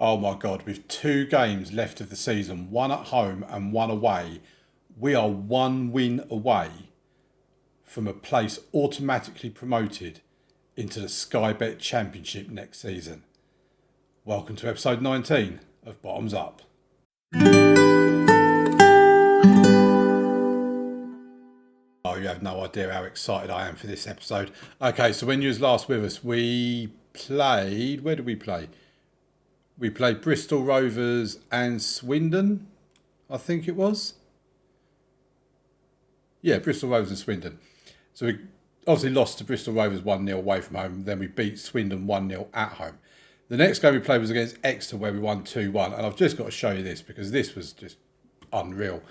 Oh my God, with 2 games left of the season, one at home and one away, we are 1 win away from a place automatically promoted into the Sky Bet Championship next season. Welcome to episode 19 of Bottoms Up. Oh, you have no idea how excited I am for this episode. Okay, so when you was last with us, we played... Where did we play? We played Bristol Rovers and Swindon, I think it was. Yeah, Bristol Rovers and Swindon. So we obviously lost to Bristol Rovers 1-0 away from home. Then we beat Swindon 1-0 at home. The next game we played was against Exeter, where we won 2-1. And I've just got to show you this because this was just unreal.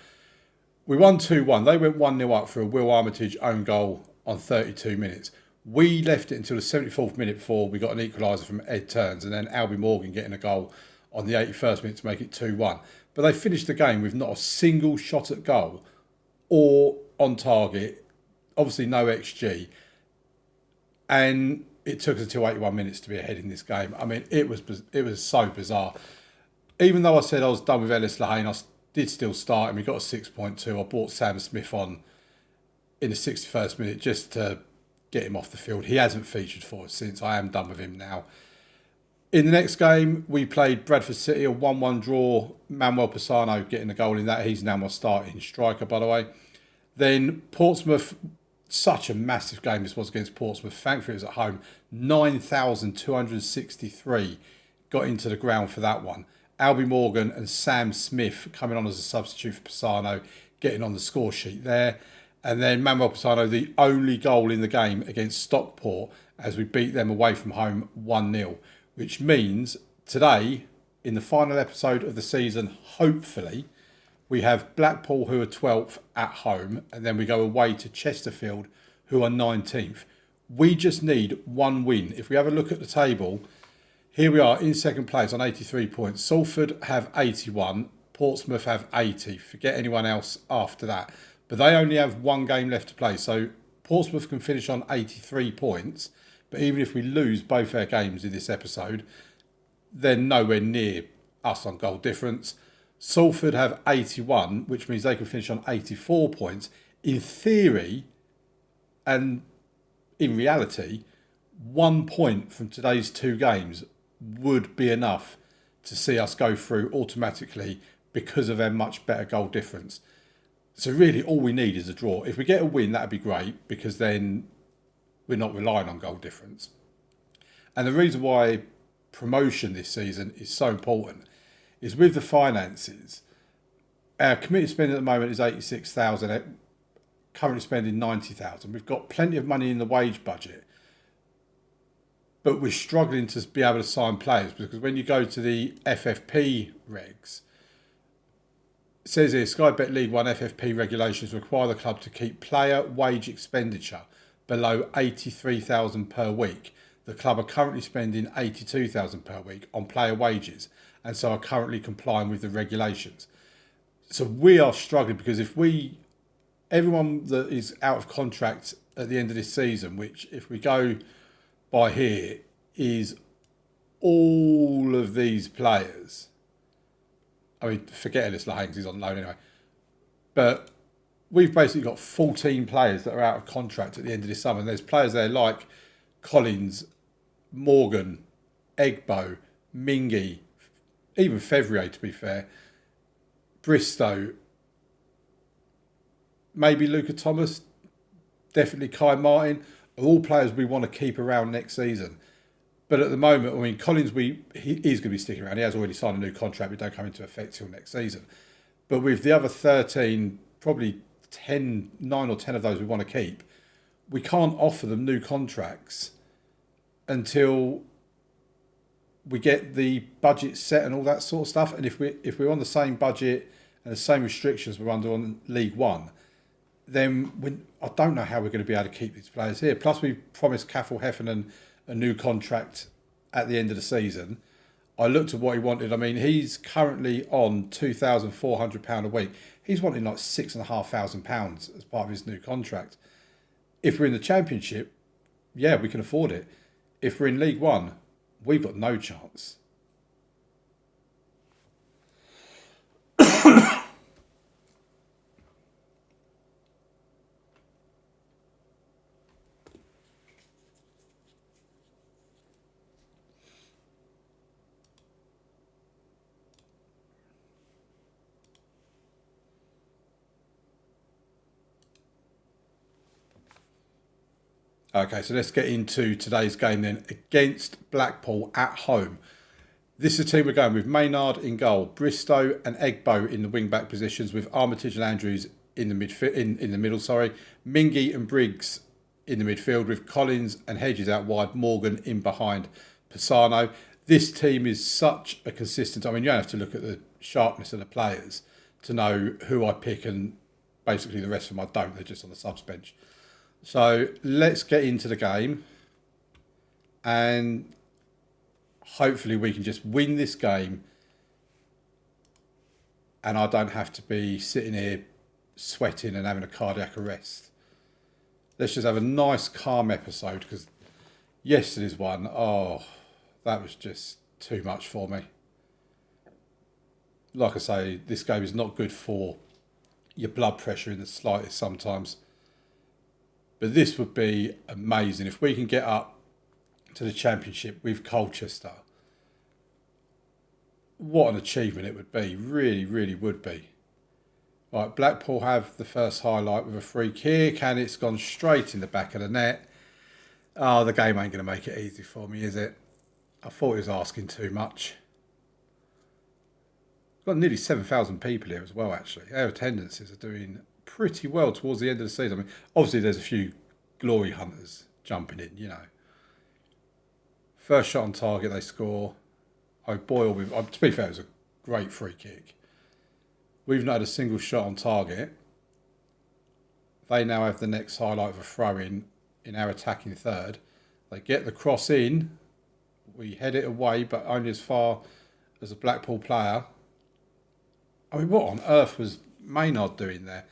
We won 2-1. They went 1-0 up for a Will Armitage own goal on 32 minutes. We left it until the 74th minute before we got an equaliser from Ed Turns, and then Albie Morgan getting a goal on the 81st minute to make it 2-1. But they finished the game with not a single shot at goal or on target. Obviously no XG. And it took us until 81 minutes to be ahead in this game. I mean, it was so bizarre. Even though I said I was done with Ellis Lehane, I did still start him. We got a 6.2. I brought Sam Smith on in the 61st minute just to get him off the field. He hasn't featured for us since. I am done with him now. In the next game, we played Bradford City, a 1-1 draw. Manuel Pisano getting a goal in that. He's now my starting striker, by the way. Then Portsmouth, such a massive game this was against Portsmouth. Thankfully, it was at home. 9,263 got into the ground for that one. Albie Morgan and Sam Smith coming on as a substitute for Pisano, getting on the score sheet there. And then Manuel Pisano, the only goal in the game against Stockport as we beat them away from home 1-0, which means today, in the final episode of the season, hopefully, we have Blackpool, who are 12th at home, and then we go away to Chesterfield, who are 19th. We just need 1 win. If we have a look at the table, here we are in second place on 83 points. Salford have 81, Portsmouth have 80. Forget anyone else after that. But they only have 1 game left to play. So Portsmouth can finish on 83 points. But even if we lose both our games in this episode, they're nowhere near us on goal difference. Salford have 81, which means they can finish on 84 points. In theory, and in reality, 1 point from today's 2 games would be enough to see us go through automatically because of a much better goal difference. So really all we need is a draw. If we get a win, that'd be great because then we're not relying on goal difference. And the reason why promotion this season is so important is with the finances. Our committed spending at the moment is 86,000, currently spending 90,000. We've got plenty of money in the wage budget, but we're struggling to be able to sign players because when you go to the FFP regs, it says here, Sky Bet League 1 FFP regulations require the club to keep player wage expenditure below 83,000 per week. The club are currently spending 82,000 per week on player wages and so are currently complying with the regulations. So we are struggling because everyone that is out of contract at the end of this season, which if we go by here is all of these players. I mean, forget Ellis Lehane, he's on loan anyway. But we've basically got 14 players that are out of contract at the end of this summer. And there's players there like Collins, Morgan, Egbo, Mingy, even Fevrier, to be fair, Bristow, maybe Luca Thomas, definitely Kai Martin, are all players we want to keep around next season. But at the moment, I mean, Collins, he is going to be sticking around. He has already signed a new contract, but don't come into effect till next season. But with the other 13, probably 9 or 10 of those we want to keep, we can't offer them new contracts until we get the budget set and all that sort of stuff. And if we're on the same budget and the same restrictions we're under on League One, then I don't know how we're going to be able to keep these players here. Plus, we promised Cathal Heffernan a new contract at the end of the season. I looked at what he wanted. I mean, he's currently on £2,400 a week. He's wanting like £6,500 as part of his new contract. If we're in the Championship, yeah, we can afford it. If we're in League One, we've got no chance. Okay, so let's get into today's game then against Blackpool at home. This is a team we're going with Maynard in goal, Bristow and Egbo in the wing-back positions with Armitage and Andrews in the middle, Mingy and Briggs in the midfield with Collins and Hedges out wide, Morgan in behind Pisano. This team is such a consistent... I mean, you don't have to look at the sharpness of the players to know who I pick, and basically the rest of them I don't. They're just on the subs bench. So let's get into the game, and hopefully we can just win this game and I don't have to be sitting here sweating and having a cardiac arrest. Let's just have a nice calm episode, because yesterday's one, oh, that was just too much for me. Like I say, this game is not good for your blood pressure in the slightest sometimes. But this would be amazing if we can get up to the Championship with Colchester. What an achievement it would be. Really, really would be. Right, Blackpool have the first highlight with a free kick, and it's gone straight in the back of the net. Oh, the game ain't going to make it easy for me, is it? I thought it was asking too much. Got nearly 7,000 people here as well, actually. Our attendances are doing pretty well towards the end of the season. I mean, obviously there's a few glory hunters jumping in, you know. First shot on target, they score. O'Boyle, to be fair, it was a great free kick. We've not had a single shot on target. They now have the next highlight of a throw-in our attacking third. They get the cross in. We head it away, but only as far as a Blackpool player. I mean, what on earth was Maynard doing there?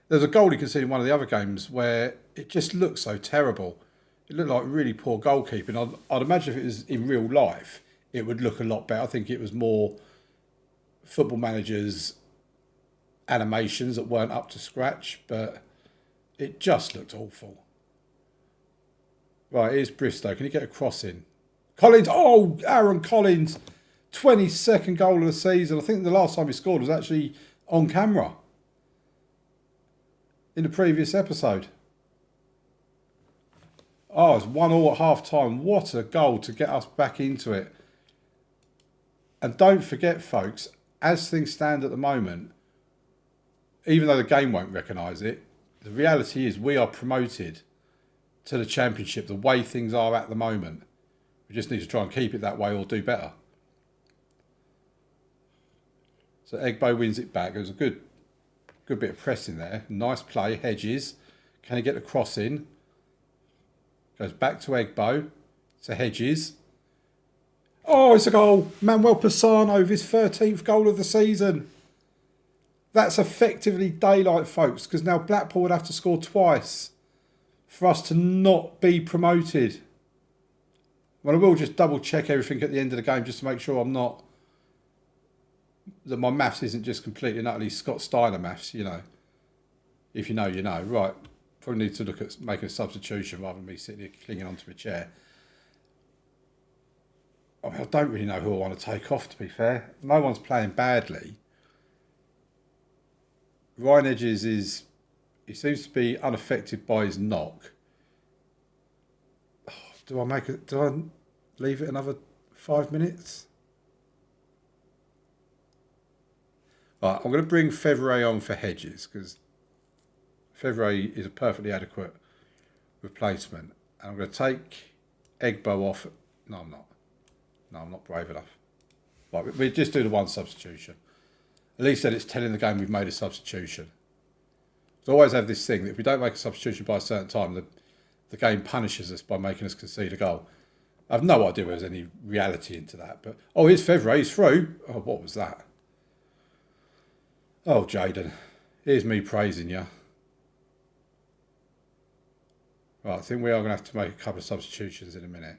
There's a goal he conceded in one of the other games where it just looked so terrible. It looked like really poor goalkeeping. I'd imagine if it was in real life, it would look a lot better. I think it was more Football Manager's animations that weren't up to scratch, but it just looked awful. Right, here's Bristow. Can he get a cross in? Collins! Oh, Aaron Collins! 22nd goal of the season. I think the last time he scored was actually on camera in the previous episode. Oh, it's 1-1 at half-time. What a goal to get us back into it. And don't forget, folks, as things stand at the moment, even though the game won't recognise it, the reality is we are promoted to the Championship the way things are at the moment. We just need to try and keep it that way or do better. So Egbo wins it back. It was a good bit of pressing there. Nice play, Hedges. Can he get the cross in? Goes back to Egbo, to Hedges. Oh, it's a goal. Manuel Pisano with his 13th goal of the season. That's effectively daylight, folks, because now Blackpool would have to score twice for us to not be promoted. Well, I will just double check everything at the end of the game just to make sure that my maths isn't just completely and utterly Scott Steiner maths, you know. If you know, you know. Right, probably need to look at making a substitution rather than me sitting here clinging onto my chair. I mean, I don't really know who I want to take off, to be fair. No one's playing badly. Ryan Hedges he seems to be unaffected by his knock. Oh, do I leave it another 5 minutes? Right, I'm going to bring Fevrier on for Hedges, because Fevrier is a perfectly adequate replacement. And I'm going to take Egbo off. No, I'm not. No, I'm not brave enough. Right, we just do the one substitution. At least then it's telling the game we've made a substitution. So I always have this thing that if we don't make a substitution by a certain time, the game punishes us by making us concede a goal. I have no idea whether there's any reality into that. But oh, here's Fevrier, he's through. Oh, what was that? Oh, Jaden, here's me praising you. Right, I think we are going to have to make a couple of substitutions in a minute.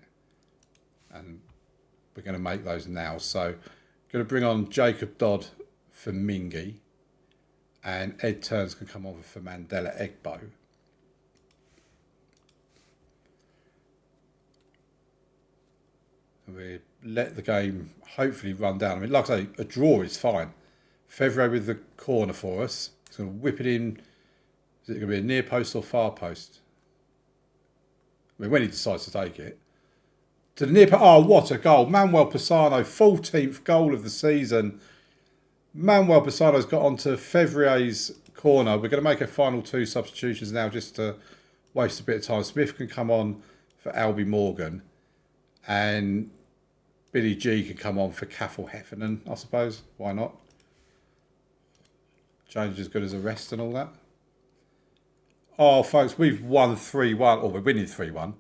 And we're going to make those now. So I'm going to bring on Jacob Dodd for Mingy. And Ed Turns can come on for Mandela Egbo. And we let the game hopefully run down. I mean, like I say, a draw is fine. Fevrier with the corner for us. He's going to whip it in. Is it going to be a near post or far post? I mean, when he decides to take it. To the near post. Oh, what a goal. Manuel Pisano, 14th goal of the season. Manuel Pisano's got onto Fevrier's corner. We're going to make a final 2 substitutions now just to waste a bit of time. Smith can come on for Albie Morgan. And Billy G can come on for Cathal Heffernan, I suppose. Why not? Change as good as a rest and all that. Oh, folks, we've won 3-1, or we're winning 3-1.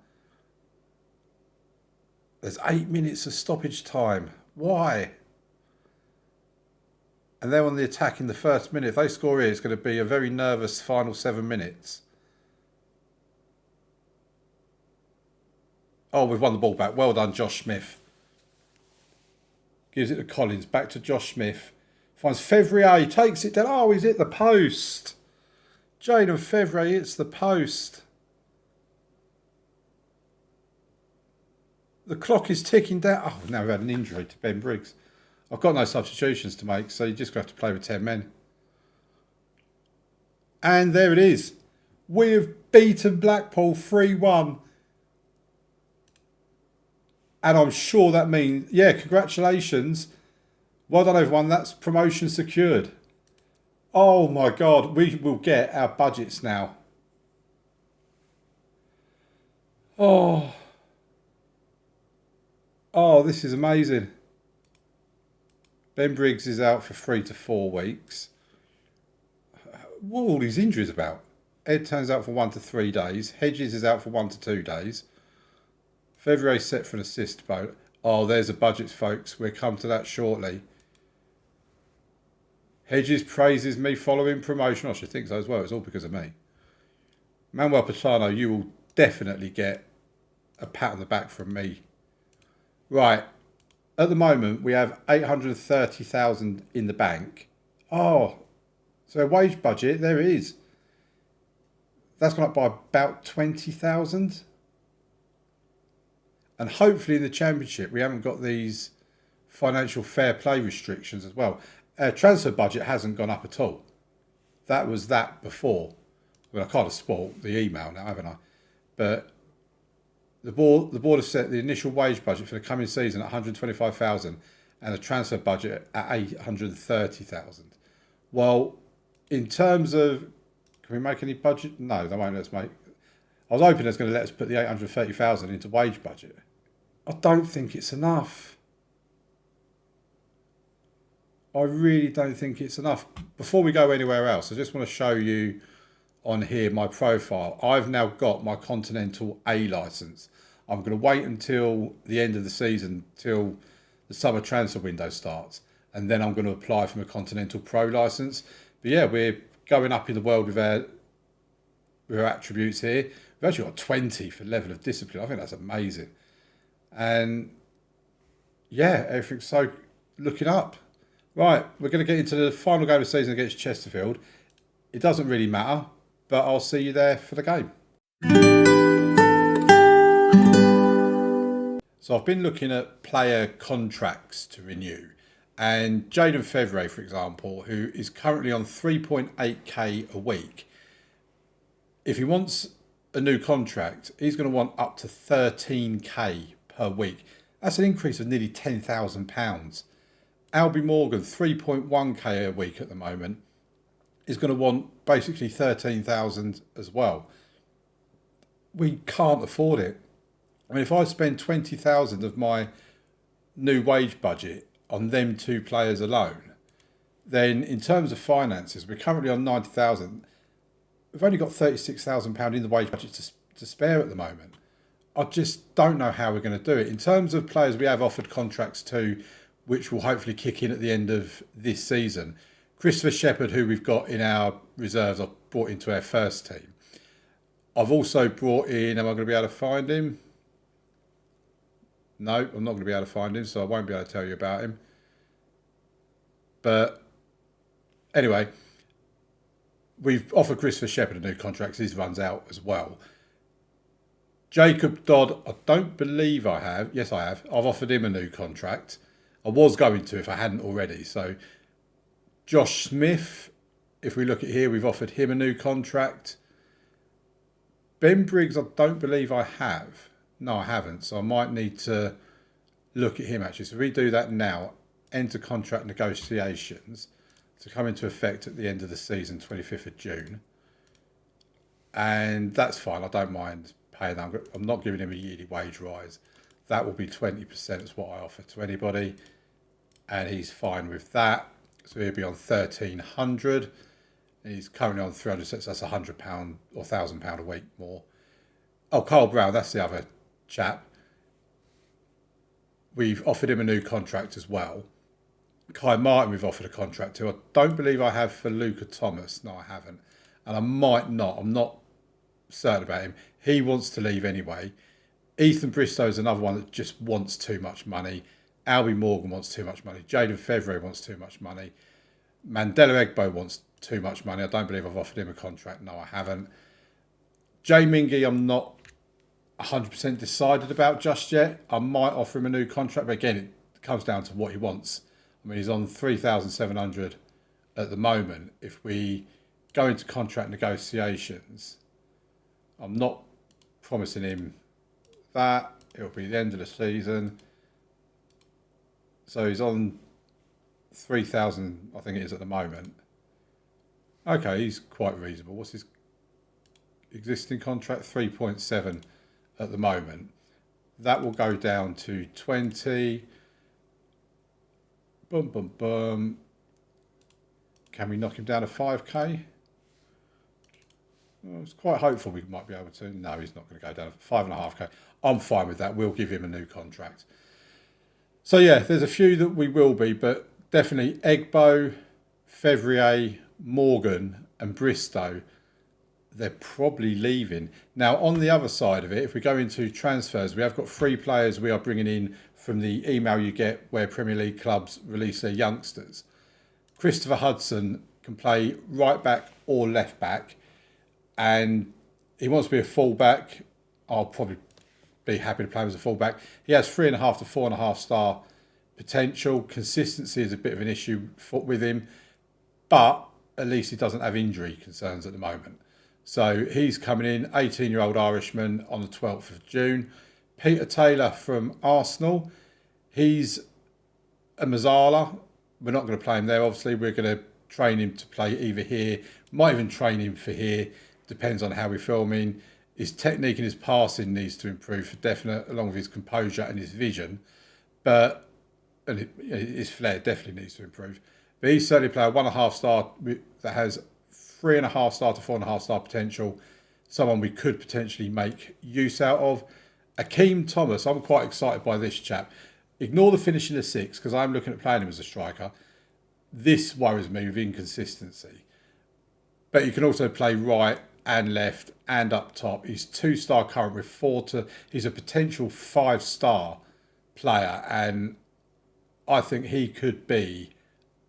There's 8 minutes of stoppage time. Why? And they're on the attack in the first minute. If they score here, it's going to be a very nervous final 7 minutes. Oh, we've won the ball back. Well done, Josh Smith. Gives it to Collins. Back to Josh Smith. Finds Fevrier. He takes it down. Oh, he's hit the post. Jaden Fevrier hits the post. The clock is ticking down. Oh, now we've had an injury to Ben Briggs. I've got no substitutions to make, so you're just going to have to play with 10 men. And there it is. We have beaten Blackpool 3-1. And I'm sure that means, yeah, congratulations. Well done, everyone. That's promotion secured. Oh, my God. We will get our budgets now. Oh, this is amazing. Ben Briggs is out for 3 to 4 weeks. What are all these injuries about? Ed turns out for 1 to 3 days. Hedges is out for 1 to 2 days. Fevrier set for an assist vote. Oh, there's the budgets, folks. We'll come to that shortly. Hedges praises me following promotion. I should think so as well. It's all because of me. Manuel Pisano, you will definitely get a pat on the back from me. Right. At the moment, we have 830,000 in the bank. Oh, so a wage budget, there it is. That's gone up by about 20,000. And hopefully in the Championship, we haven't got these financial fair play restrictions as well. Transfer budget hasn't gone up at all. That was that before. Well, I kind of spoilt the email now, haven't I? But the board has set the initial wage budget for the coming season at 125,000 and the transfer budget at 830,000. Well, in terms of, can we make any budget? No, they won't let us make. I was hoping it's going to let us put the 830,000 into wage budget. I don't think it's enough. I really don't think it's enough. Before we go anywhere else, I just want to show you on here my profile. I've now got my Continental A licence. I'm going to wait until the end of the season, till the summer transfer window starts, and then I'm going to apply for my Continental Pro licence. But yeah, we're going up in the world with our attributes here. We've actually got 20 for level of discipline. I think that's amazing. And yeah, everything's so looking up. Right, we're going to get into the final game of the season against Chesterfield. It doesn't really matter, but I'll see you there for the game. So I've been looking at player contracts to renew. And Jaden Fevrier, for example, who is currently on 3.8k a week. If he wants a new contract, he's going to want up to 13k per week. That's an increase of nearly £10,000. Albie Morgan, 3.1k a week at the moment, is going to want basically 13,000 as well. We can't afford it. I mean, if I spend 20,000 of my new wage budget on them 2 players alone, then in terms of finances, we're currently on 90,000. We've only got £36,000 in the wage budget to spare at the moment. I just don't know how we're going to do it. In terms of players we have offered contracts to, which will hopefully kick in at the end of this season, Christopher Shepherd, who we've got in our reserves, I've brought into our first team. I've also brought in, am I going to be able to find him? No, I'm not going to be able to find him, so I won't be able to tell you about him. But anyway, we've offered Christopher Shepherd a new contract. His runs out as well. Jacob Dodd, I don't believe I have. Yes, I have. I've offered him a new contract. I was going to if I hadn't already. So Josh Smith, if we look at here, we've offered him a new contract. Ben Briggs, I don't believe I have. No, I haven't. So I might need to look at him actually. So we do that now. Enter contract negotiations to come into effect at the end of the season, 25th of June. And that's fine. I don't mind paying that. I'm not giving him a yearly wage rise. That will be 20% is what I offer to anybody. And he's fine with that. So he'll be on 1,300. He's currently on 300, so that's £100 or £1,000 a week more. Oh, Carl Brown, that's the other chap. We've offered him a new contract as well. Kai Martin, we've offered a contract to. I don't believe I have for Luca Thomas. No, I haven't. And I might not. I'm not certain about him. He wants to leave anyway. Ethan Bristow is another one that just wants too much money. Albie Morgan wants too much money. Jaden Fevre wants too much money. Mandela Egbo wants too much money. I don't believe I've offered him a contract. No, I haven't. Jay Mingy, I'm not 100% decided about just yet. I might offer him a new contract, but again, it comes down to what he wants. I mean, he's on 3,700 at the moment. If we go into contract negotiations, I'm not promising him that. It'll be the end of the season. So he's on 3,000, I think it is at the moment. Okay, he's quite reasonable. What's his existing contract? 3.7 at the moment. That will go down to 20. Boom, boom, boom. Can we knock him down to 5k? I was quite hopeful we might be able to. No, he's not going to go down to 5.5k. I'm fine with that. We'll give him a new contract. So yeah, there's a few that we will be, but definitely Egbo, Fevrier, Morgan and Bristow, they're probably leaving. Now, on the other side of it, if we go into transfers, we have got 3 players we are bringing in from the email you get where Premier League clubs release their youngsters. Christopher Hudson can play right back or left back, and he wants to be a full back. I'll probably be happy to play him as a full back. He has 3.5 to 4.5 star potential. Consistency is a bit of an issue with him, but at least he doesn't have injury concerns at the moment. So he's coming in, 18-year-old Irishman on the 12th of June. Peter Taylor from Arsenal. He's a Mazzala. We're not going to play him there, obviously. We're going to train him to play either here. Might even train him for here. Depends on how we film him. His technique and his passing needs to improve for definite, along with his composure and his vision. And his flair definitely needs to improve. But he's certainly a player, 1.5 star that has 3.5 star to 4.5 star potential. Someone we could potentially make use out of. Akeem Thomas, I'm quite excited by this chap. Ignore the finish in the 6 because I'm looking at playing him as a striker. This worries me with inconsistency. But you can also play right and left and up top. He's 2-star current with 4 to... He's a potential 5-star player, and I think he could be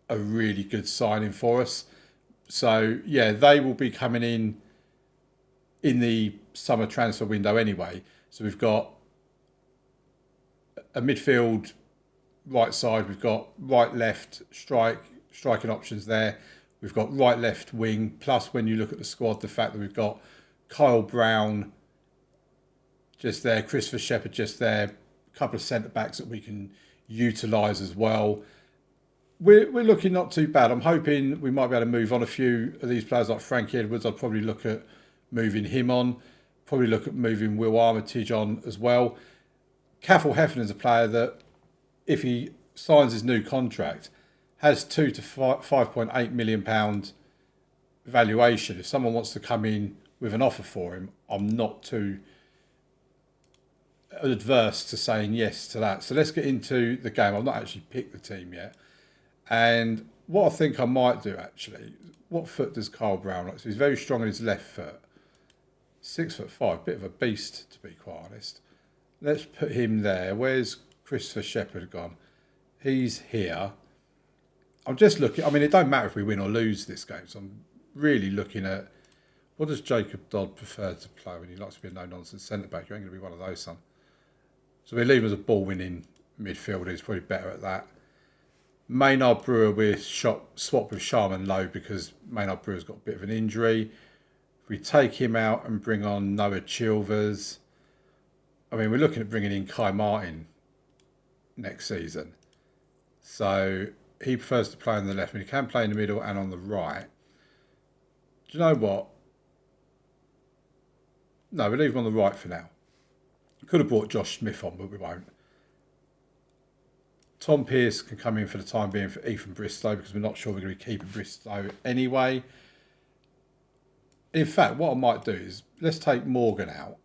a really good signing for us. So, yeah, they will be coming in the summer transfer window anyway. So we've got a midfield right side. We've got right, left, striking options there. We've got right, left wing. Plus, when you look at the squad, the fact that we've got Kyle Brown just there, Christopher Shepherd just there, a couple of centre-backs that we can utilise as well. We're looking not too bad. I'm hoping we might be able to move on a few of these players like Frankie Edwards. I'd probably look at moving him on. Probably look at moving Will Armitage on as well. Cathal Heffernan's a player that, if he signs his new contract, has £2 to £5.8 million valuation. If someone wants to come in with an offer for him, I'm not too adverse to saying yes to that. So let's get into the game. I've not actually picked the team yet. And what I think I might do actually, what foot does Kyle Brown like? So he's very strong on his left foot. 6'5", bit of a beast to be quite honest. Let's put him there. Where's Christopher Shepherd gone? He's here. I'm just looking, I mean, it don't matter if we win or lose this game. So I'm really looking at, what does Jacob Dodd prefer to play when he likes to be a no-nonsense centre-back? You ain't going to be one of those, son. So we leave him as a ball-winning midfielder. He's probably better at that. Maynard Brewer, we're swapped with Sharman Lowe because Maynard Brewer's got a bit of an injury. We take him out and bring on Noah Chilvers. I mean, we're looking at bringing in Kai Martin next season. So he prefers to play on the left. I mean, he can play in the middle and on the right. Do you know what? No, we'll leave him on the right for now. Could have brought Josh Smith on, but we won't. Tom Pearce can come in for the time being for Ethan Bristow because we're not sure we're going to be keeping Bristow anyway. In fact, what I might do is let's take Morgan out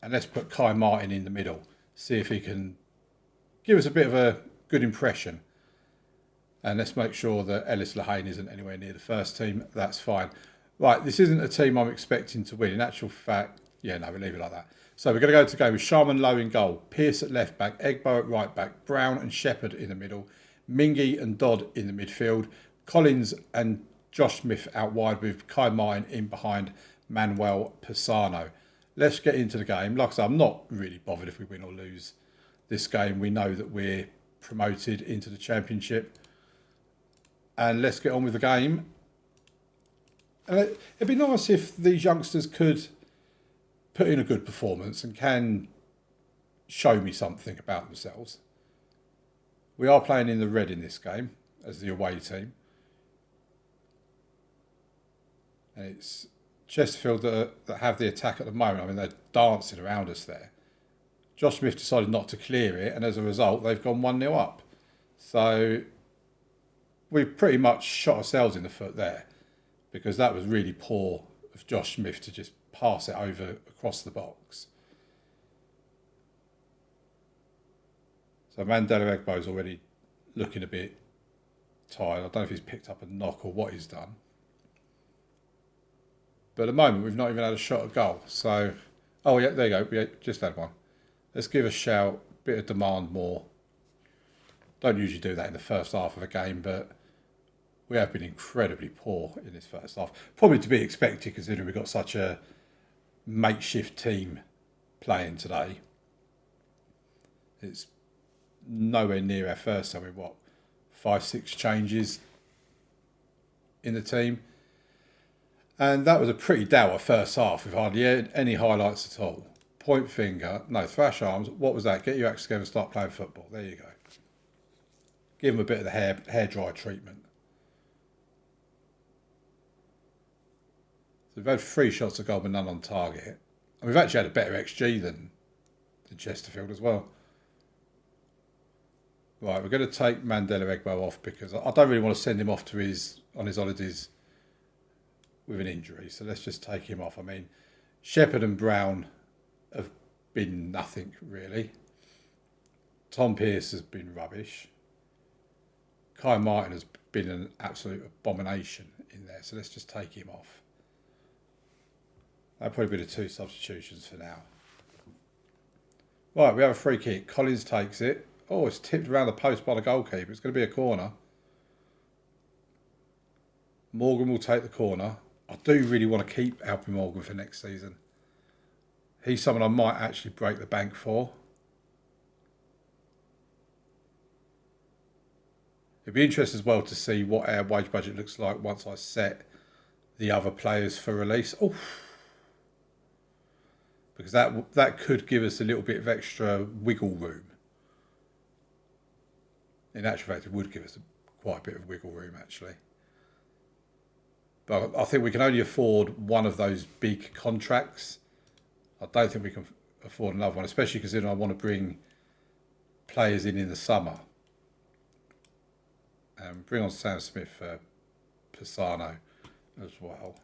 and let's put Kai Martin in the middle. See if he can give us a bit of a good impression. And let's make sure that Ellis Lehane isn't anywhere near the first team. That's fine. Right, this isn't a team I'm expecting to win. In actual fact, yeah, no, we'll leave it like that. So we're going to go to game with Sharman Lowe in goal, Pearce at left back, Egbo at right back, Brown and Shepherd in the middle, Mingy and Dodd in the midfield, Collins and Josh Smith out wide with Kai Martin in behind Manuel Pisano. Let's get into the game. Like I said, I'm not really bothered if we win or lose this game. We know that we're promoted into the Championship. And let's get on with the game. And it'd be nice if these youngsters could put in a good performance and can show me something about themselves. We are playing in the red in this game as the away team. And it's Chesterfield that have the attack at the moment. I mean, they're dancing around us there. Josh Smith decided not to clear it, and as a result, they've gone 1-0 up. So we've pretty much shot ourselves in the foot there because that was really poor of Josh Smith to just pass it over across the box. So Mandela Egbo's already looking a bit tired. I don't know if he's picked up a knock or what he's done. But at the moment, we've not even had a shot at goal. So, oh yeah, there you go. We just had one. Let's give a shout, bit of demand more. Don't usually do that in the first half of a game, but we have been incredibly poor in this first half. Probably to be expected considering we've got such a makeshift team playing today. It's nowhere near our first time. We've what, 5-6 changes in the team. And that was a pretty dour first half with hardly any highlights at all. Point finger, no, thrash arms. What was that? Get your acts together and start playing football. There you go. Give them a bit of the hair dry treatment. So we've had 3 shots at goal but none on target. And we've actually had a better XG than Chesterfield as well. Right, we're going to take Mandela Egbo off because I don't really want to send him off to on his holidays with an injury. So let's just take him off. I mean, Shepherd and Brown have been nothing really. Tom Pearce has been rubbish. Kai Martin has been an absolute abomination in there. So let's just take him off. That'll probably be the 2 substitutions for now. Right, we have a free kick. Collins takes it. Oh, it's tipped around the post by the goalkeeper. It's going to be a corner. Morgan will take the corner. I do really want to keep Alfie Morgan for next season. He's someone I might actually break the bank for. It'd be interesting as well to see what our wage budget looks like once I set the other players for release. Oh, because that could give us a little bit of extra wiggle room. In actual fact, it would give us quite a bit of wiggle room, actually. But I think we can only afford one of those big contracts. I don't think we can afford another one, especially considering I want to bring players in the summer. And bring on Sam Smith for Pisano as well.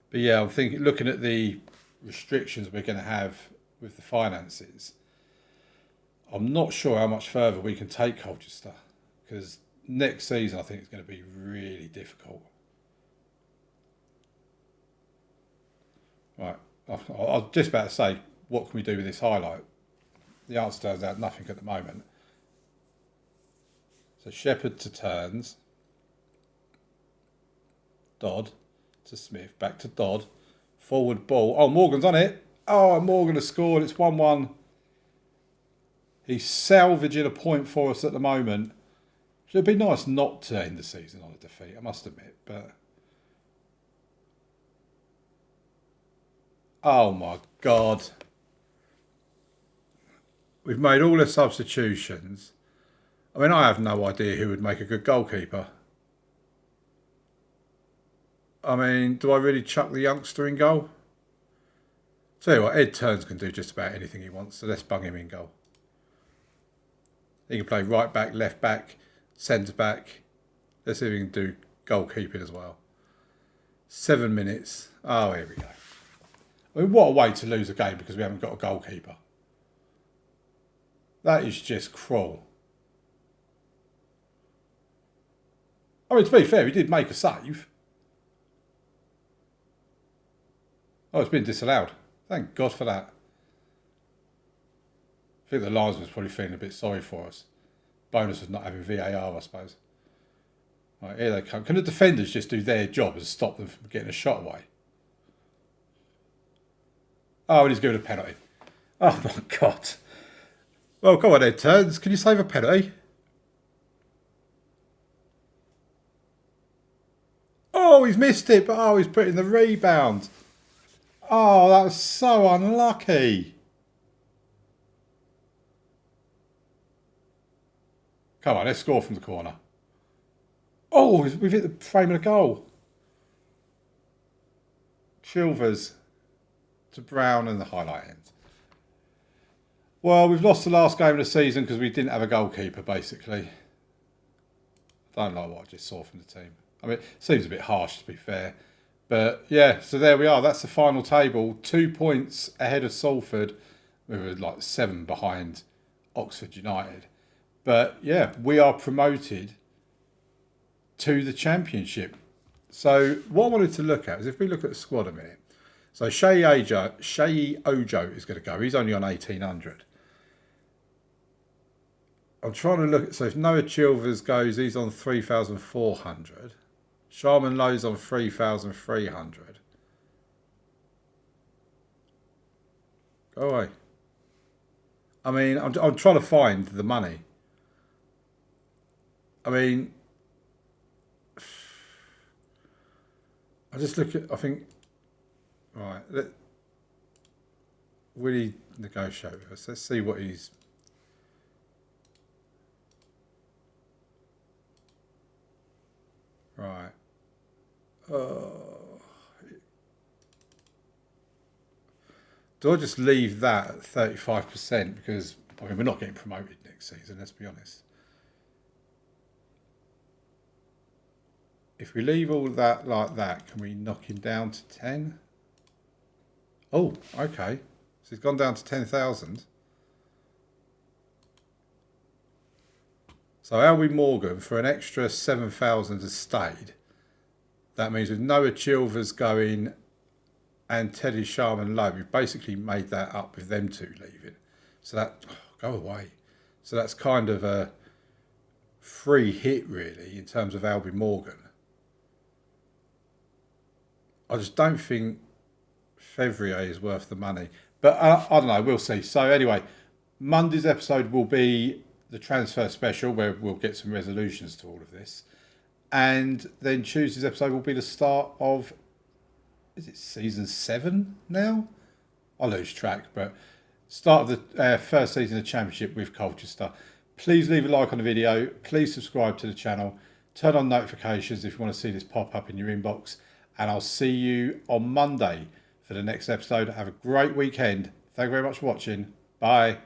But yeah, I'm thinking, looking at the restrictions we're going to have with the finances, I'm not sure how much further we can take Colchester because next season I think it's going to be really difficult. Right, I was just about to say, what can we do with this highlight? The answer turns out nothing at the moment. So Shepherd to Turns, Dodd to Smith, back to Dodd, forward ball. Oh, Morgan's on it. Oh, Morgan has scored. It's 1-1. He's salvaging a point for us at the moment. It'd be nice not to end the season on a defeat, I must admit, but... Oh my God. We've made all the substitutions. I mean, I have no idea who would make a good goalkeeper. I mean, do I really chuck the youngster in goal? Tell you what, Ed Turns can do just about anything he wants, so let's bung him in goal. He can play right back, left back, centre back. Let's see if he can do goalkeeping as well. 7 minutes. Oh, here we go. I mean, what a way to lose a game because we haven't got a goalkeeper. That is just cruel. I mean, to be fair, he did make a save. Oh, it's been disallowed. Thank God for that. I think the linesman's probably feeling a bit sorry for us. Bonus of not having VAR, I suppose. Right, here they come. Can the defenders just do their job and stop them from getting a shot away? Oh, and he's given a penalty. Oh, my God. Well, come on, Ed Turns. Can you save a penalty? Oh, he's missed it, but oh, he's put in the rebound. Oh, that was so unlucky. Come on, let's score from the corner. Oh, we've hit the frame of the goal. Chilvers to Brown and the highlight end. Well, we've lost the last game of the season because we didn't have a goalkeeper, basically. I don't like what I just saw from the team. I mean, it seems a bit harsh, to be fair. But, yeah, so there we are. That's the final table. 2 points ahead of Salford. We were like 7 behind Oxford United. But, yeah, we are promoted to the Championship. So, what I wanted to look at is if we look at the squad a minute. So, Shay Ojo is going to go. He's only on 1,800. I'm trying to look at... So, if Noah Chilvers goes, he's on 3,400. Sharman Lowe's on 3,300. Go away. I mean, I'm trying to find the money. I mean... I just look at... I think... Right. Will he negotiate with us? Let's see what he's... Right. Do I just leave that at 35%? Because, I mean, we're not getting promoted next season, let's be honest. If we leave all that like that, can we knock him down to 10? Oh, okay. So he's gone down to 10,000. So Albie Morgan, for an extra 7,000 has stayed. That means with Noah Chilvers going and Teddy Sharman Lowe, we've basically made that up with them two leaving. So that, go away. So that's kind of a free hit, really, in terms of Albie Morgan. I just don't think Fevrier is worth the money. But I don't know, we'll see. So anyway, Monday's episode will be the transfer special, where we'll get some resolutions to all of this. And then Tuesday's episode will be the start of, is it season 7 now? I lose track, but start of the first season of the Championship with Colchester. Please leave a like on the video. Please subscribe to the channel. Turn on notifications if you want to see this pop up in your inbox. And I'll see you on Monday for the next episode. Have a great weekend. Thank you very much for watching. Bye.